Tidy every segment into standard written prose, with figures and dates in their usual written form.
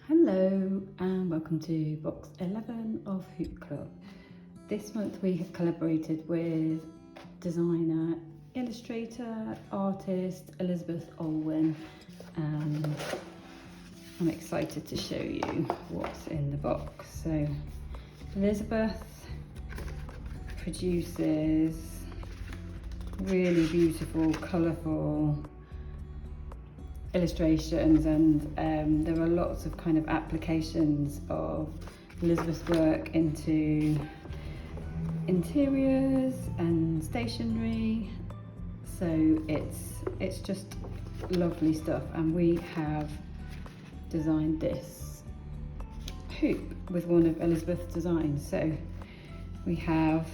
Hello and welcome to box 11 of Hoop Club. This month we have collaborated with designer, illustrator, artist Elizabeth Olwyn, and I'm excited to show you what's in the box. So Elizabeth produces really beautiful, colourful illustrations, and there are lots of kind of applications of Elizabeth's work into interiors and stationery, so it's just lovely stuff. And we have designed this hoop with one of Elizabeth's designs. So we have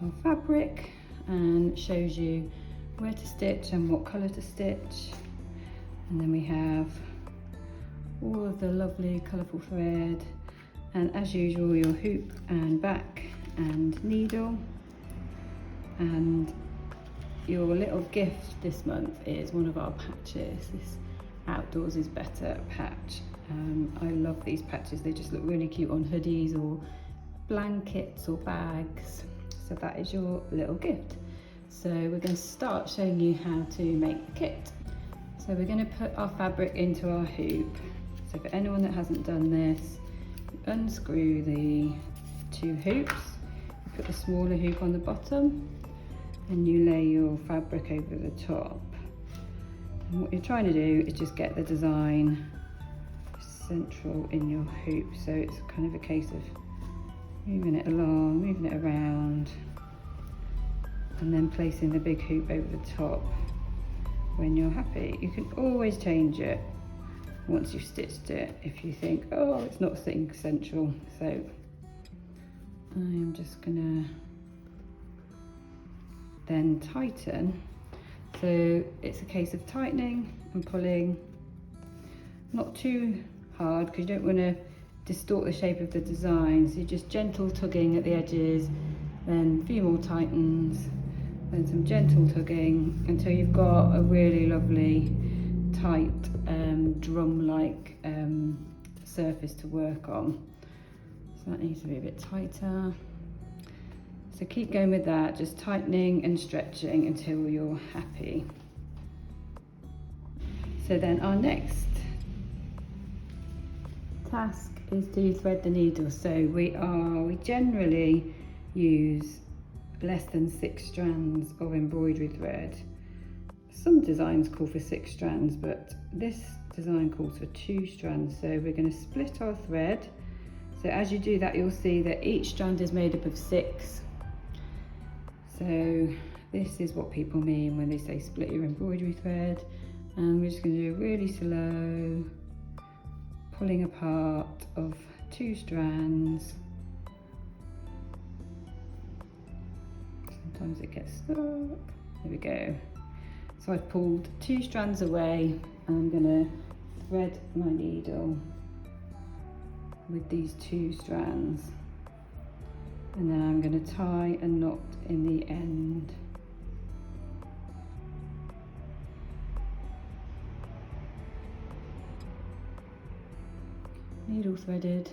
our fabric and shows you where to stitch and what colour to stitch. And then we have all of the lovely colourful thread, and as usual your hoop and back and needle. And your little gift this month is one of our patches, this Outdoors is Better patch. I love these patches, they just look really cute on hoodies or blankets or bags. So that is your little gift. So we're going to start showing you how to make the kit. So we're going to put our fabric into our hoop. So for anyone that hasn't done this, you unscrew the two hoops, you put the smaller hoop on the bottom, and you lay your fabric over the top. And what you're trying to do is just get the design central in your hoop. So it's kind of a case of moving it along, moving it around, and then placing the big hoop over the top. When you're happy, you can always change it once you've stitched it if you think, oh, it's not sitting central. So I'm just gonna then tighten. So it's a case of tightening and pulling, not too hard because you don't want to distort the shape of the design. So you're just gentle tugging at the edges, then a few more tightens, then some gentle tugging until you've got a really lovely tight drum-like surface to work on. So that needs to be a bit tighter. So keep going with that, just tightening and stretching until you're happy. So then our next task is to thread the needle. So we generally use less than 6 strands of embroidery thread. Some designs call for 6 strands, but this design calls for 2 strands. So we're going to split our thread. So as you do that, you'll see that each strand is made up of 6. So this is what people mean when they say split your embroidery thread. And we're just going to do a really slow pulling apart of 2 strands. Sometimes it gets stuck. There we go. So I've pulled 2 strands away, and I'm going to thread my needle with these 2 strands, and then I'm going to tie a knot in the end. Needle threaded,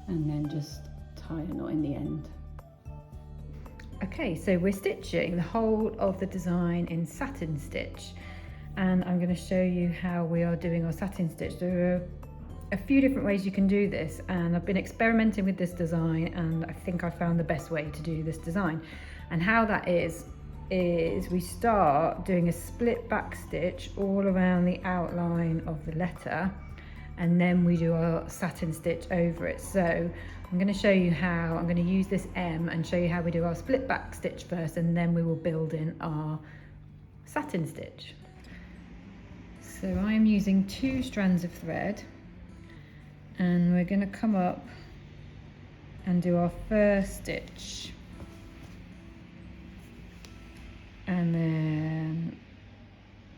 and then just tie a knot in the end. Okay, so we're stitching the whole of the design in satin stitch, and I'm going to show you how we are doing our satin stitch. There are a few different ways you can do this, and I've been experimenting with this design, and I think I found the best way to do this design. And how that is we start doing a split back stitch all around the outline of the letter, and then we do our satin stitch over it. So I'm going to show you how. I'm going to use this M and show you how we do our split back stitch first, and then we will build in our satin stitch. So I'm using 2 strands of thread, and we're going to come up and do our first stitch, and then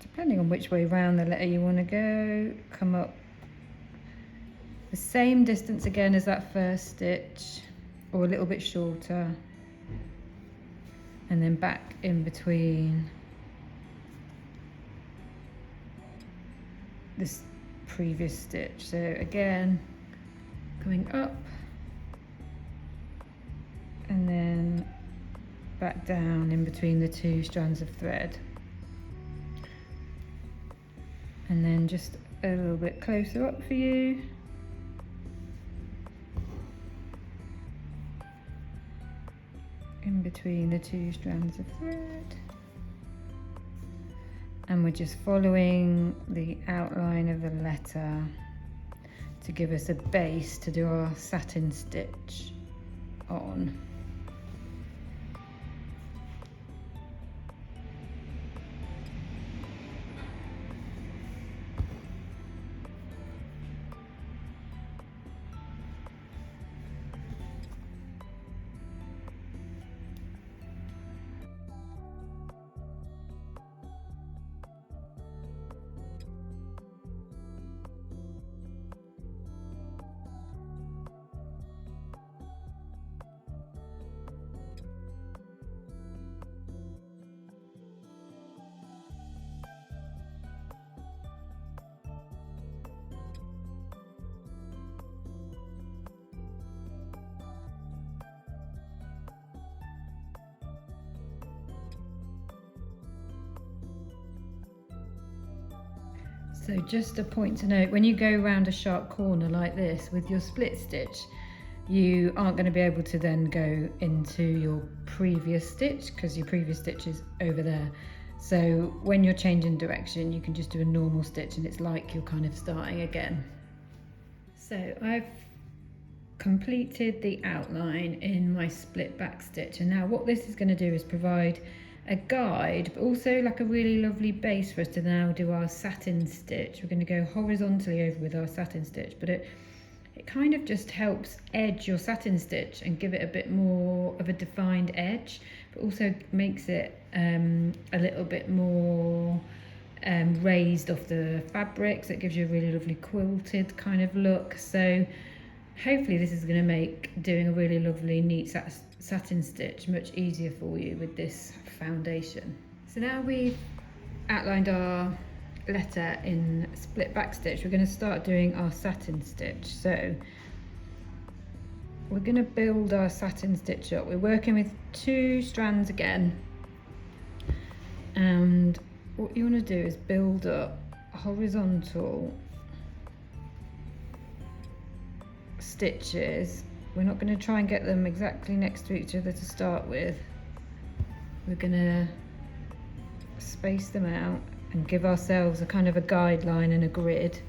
depending on which way round the letter you want to go, come up the same distance again as that first stitch, or a little bit shorter, and then back in between this previous stitch. So again, coming up and then back down in between the two strands of thread, and then just a little bit closer up for you. In between the two strands of thread, and we're just following the outline of the letter to give us a base to do our satin stitch on. So just a point to note, when you go around a sharp corner like this with your split stitch, you aren't going to be able to then go into your previous stitch because your previous stitch is over there. So when you're changing direction, you can just do a normal stitch and it's like you're kind of starting again. So I've completed the outline in my split back stitch, and now what this is going to do is provide a guide, but also like a really lovely base for us to now do our satin stitch. We're going to go horizontally over with our satin stitch, but it kind of just helps edge your satin stitch and give it a bit more of a defined edge, but also makes it a little bit more raised off the fabric, so it gives you a really lovely quilted kind of look. So hopefully this is going to make doing a really lovely neat satin stitch much easier for you with this foundation. So now we've outlined our letter in split back stitch, we're going to start doing our satin stitch. So we're going to build our satin stitch up. We're working with 2 strands again, and what you want to do is build up horizontal stitches. We're not going to try and get them exactly next to each other to start with. We're going to space them out and give ourselves a kind of a guideline and a grid.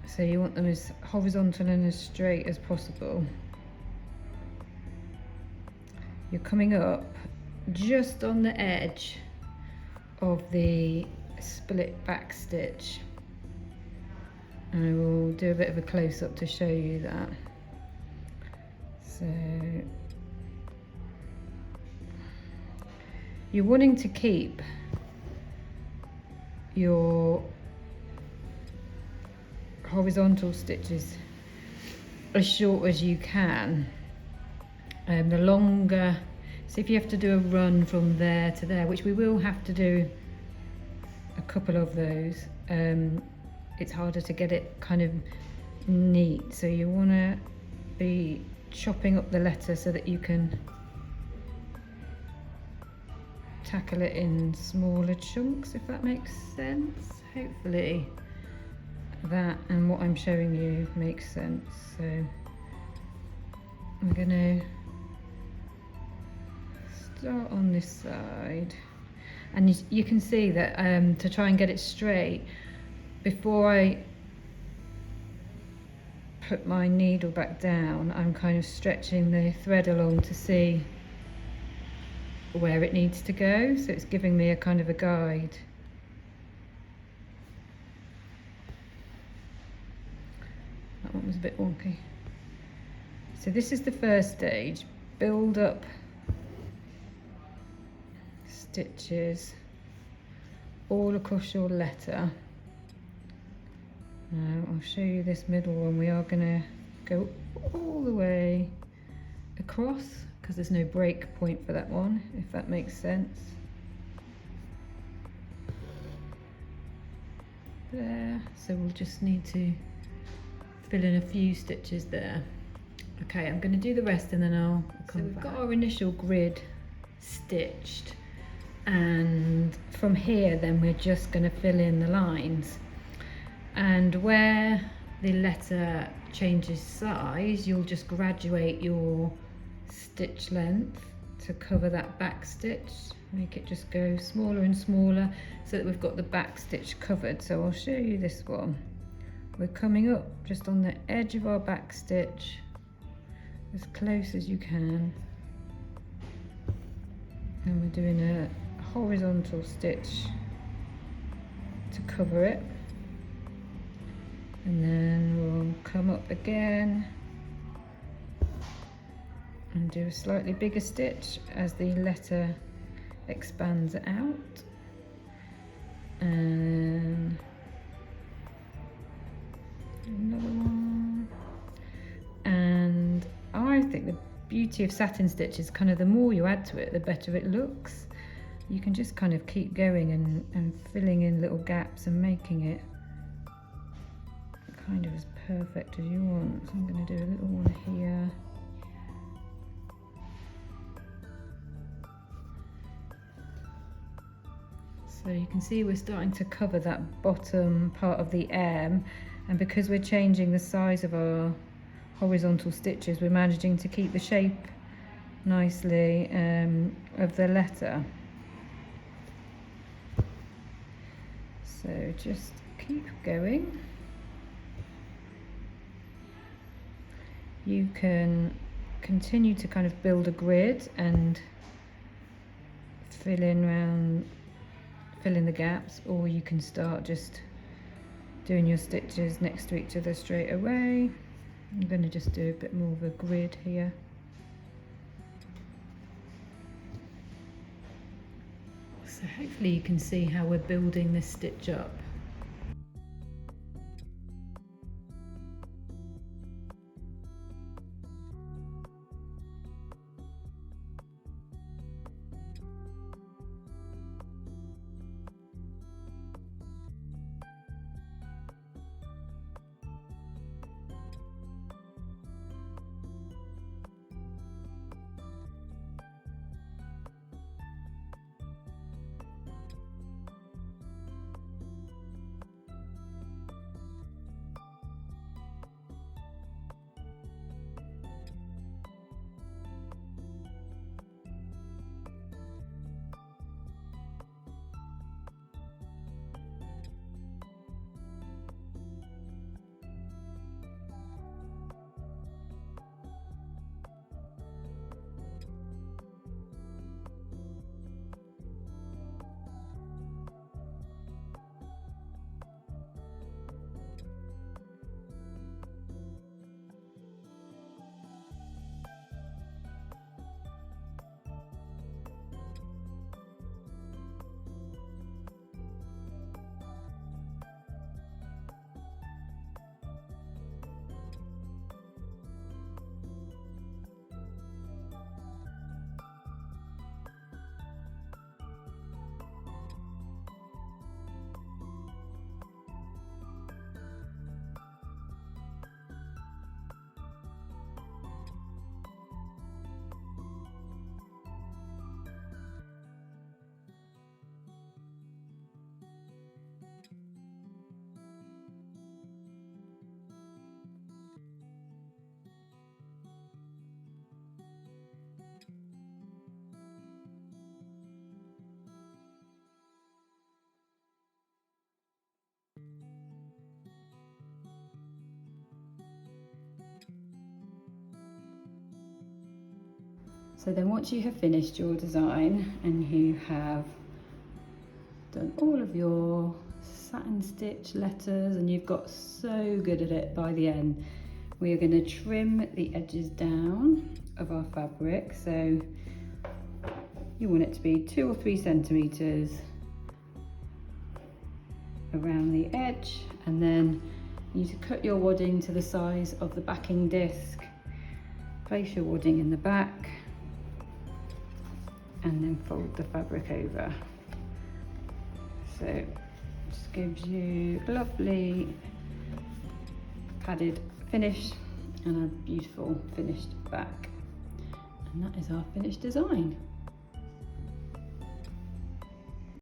So you want them as horizontal and as straight as possible. You're coming up just on the edge of the split back stitch. And I will do a bit of a close-up to show you that. So you're wanting to keep your horizontal stitches as short as you can. The longer, so if you have to do a run from there to there, which we will have to do a couple of those, it's harder to get it kind of neat. So you want to be chopping up the letter so that you can tackle it in smaller chunks, if that makes sense. Hopefully that and what I'm showing you makes sense. So I'm going to start on this side, and you can see that to try and get it straight, before I put my needle back down, I'm kind of stretching the thread along to see where it needs to go, so it's giving me a kind of a guide. That one was a bit wonky. So this is the first stage, build up stitches all across your letter. Now I'll show you this middle one. We are going to go all the way across because there's no break point for that one, if that makes sense. there. So we'll just need to fill in a few stitches there. Okay, I'm going to do the rest and then I'll come back. So we've got our initial grid stitched, and from here then we're just going to fill in the lines, and where the letter changes size you'll just graduate your stitch length to cover that back stitch, make it just go smaller and smaller so that we've got the back stitch covered. So I'll show you this one. We're coming up just on the edge of our back stitch as close as you can, and we're doing a horizontal stitch to cover it, and then we'll come up again and do a slightly bigger stitch as the letter expands out, and another one. And I think the beauty of satin stitch is kind of the more you add to it, the better it looks. You can just kind of keep going and filling in little gaps and making it kind of as perfect as you want. So I'm going to do a little one here. So you can see we're starting to cover that bottom part of the M, and because we're changing the size of our horizontal stitches, we're managing to keep the shape nicely of the letter. So just keep going. You can continue to kind of build a grid and fill in the gaps, or you can start just doing your stitches next to each other straight away. I'm going to just do a bit more of a grid here. So hopefully you can see how we're building this stitch up. So then once you have finished your design and you have done all of your satin stitch letters and you've got so good at it by the end, we are going to trim the edges down of our fabric. So you want it to be 2 or 3 centimeters around the edge, and then you need to cut your wadding to the size of the backing disc. Place your wadding in the back and then fold the fabric over. So Just gives you a lovely padded finish and a beautiful finished back. And that is our finished design.